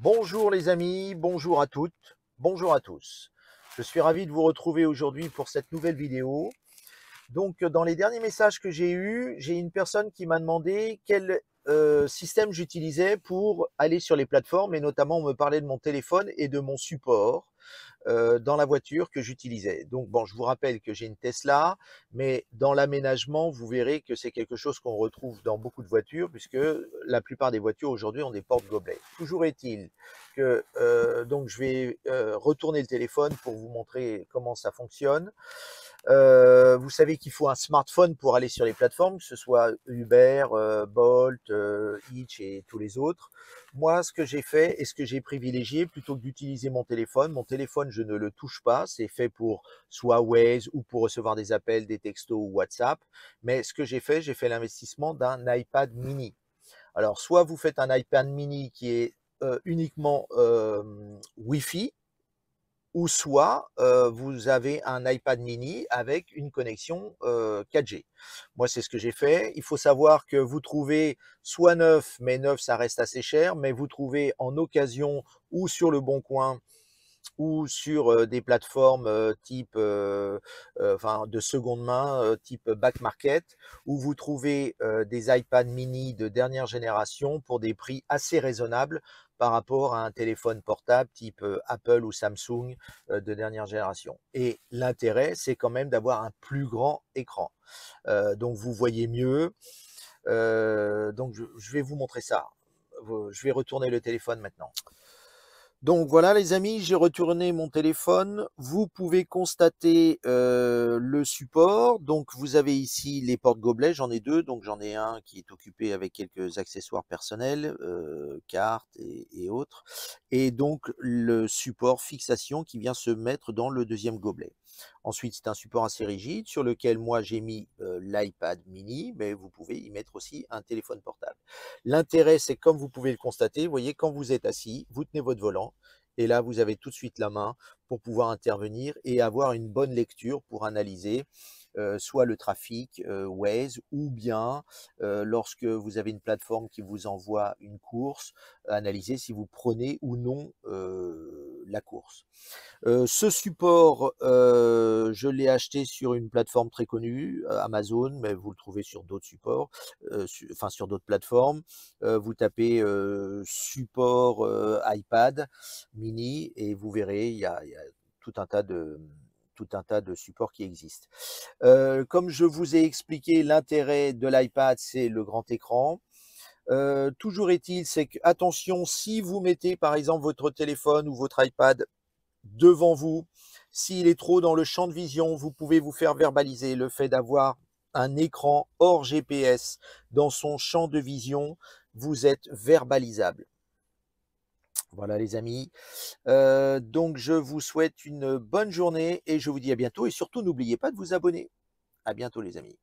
Bonjour les amis, bonjour à toutes, bonjour à tous. Je suis ravi de vous retrouver aujourd'hui pour cette nouvelle vidéo. Donc dans les derniers messages que j'ai eus, j'ai une personne qui m'a demandé quel système j'utilisais pour aller sur les plateformes et notamment on me parlait de mon téléphone et de mon support dans la voiture que j'utilisais. Donc bon, je vous rappelle que j'ai une Tesla, mais dans l'aménagement, vous verrez que c'est quelque chose qu'on retrouve dans beaucoup de voitures, puisque la plupart des voitures aujourd'hui ont des porte-gobelets. Toujours est-il que donc je vais retourner le téléphone pour vous montrer comment ça fonctionne. Vous savez qu'il faut un smartphone pour aller sur les plateformes, que ce soit Uber, Bolt, Hitch et tous les autres. Moi, ce que j'ai fait et ce que j'ai privilégié, plutôt que d'utiliser mon téléphone, je ne le touche pas. C'est fait pour soit Waze ou pour recevoir des appels, des textos ou WhatsApp. Mais ce que j'ai fait l'investissement d'un iPad mini. Alors, soit vous faites un iPad mini qui est uniquement Wi-Fi, ou soit vous avez un iPad mini avec une connexion 4G. Moi, c'est ce que j'ai fait. Il faut savoir que vous trouvez soit neuf, mais neuf, ça reste assez cher, mais vous trouvez en occasion ou sur le Bon Coin ou sur des plateformes type enfin de seconde main, type back market, où vous trouvez des iPad mini de dernière génération pour des prix assez raisonnables par rapport à un téléphone portable type Apple ou Samsung de dernière génération. Et l'intérêt, c'est quand même d'avoir un plus grand écran. Donc vous voyez mieux. Donc je vais vous montrer ça. Je vais retourner le téléphone maintenant. Donc voilà les amis, j'ai retourné mon téléphone. Vous pouvez constater le support. Donc vous avez ici les porte-gobelets, j'en ai deux. Donc j'en ai un qui est occupé avec quelques accessoires personnels, cartes et autres. Et donc le support fixation qui vient se mettre dans le deuxième gobelet. Ensuite, c'est un support assez rigide sur lequel moi j'ai mis l'iPad mini, mais vous pouvez y mettre aussi un téléphone portable. L'intérêt, c'est comme vous pouvez le constater, vous voyez, quand vous êtes assis, vous tenez votre volant, et là, vous avez tout de suite la main pour pouvoir intervenir et avoir une bonne lecture pour analyser soit le trafic Waze ou bien lorsque vous avez une plateforme qui vous envoie une course, analyser si vous prenez ou non la course. Ce support, je l'ai acheté sur une plateforme très connue, Amazon, mais vous le trouvez sur d'autres supports, enfin sur d'autres plateformes. Vous tapez support iPad mini et vous verrez, il y a tout un tas de supports qui existent. Comme je vous ai expliqué, l'intérêt de l'iPad, c'est le grand écran. Toujours est-il, c'est que attention, si vous mettez par exemple votre téléphone ou votre iPad devant vous, s'il est trop dans le champ de vision, vous pouvez vous faire verbaliser. Le fait d'avoir un écran hors GPS dans son champ de vision, vous êtes verbalisable. Voilà les amis. Donc je vous souhaite une bonne journée et je vous dis à bientôt. Et surtout, n'oubliez pas de vous abonner. À bientôt les amis.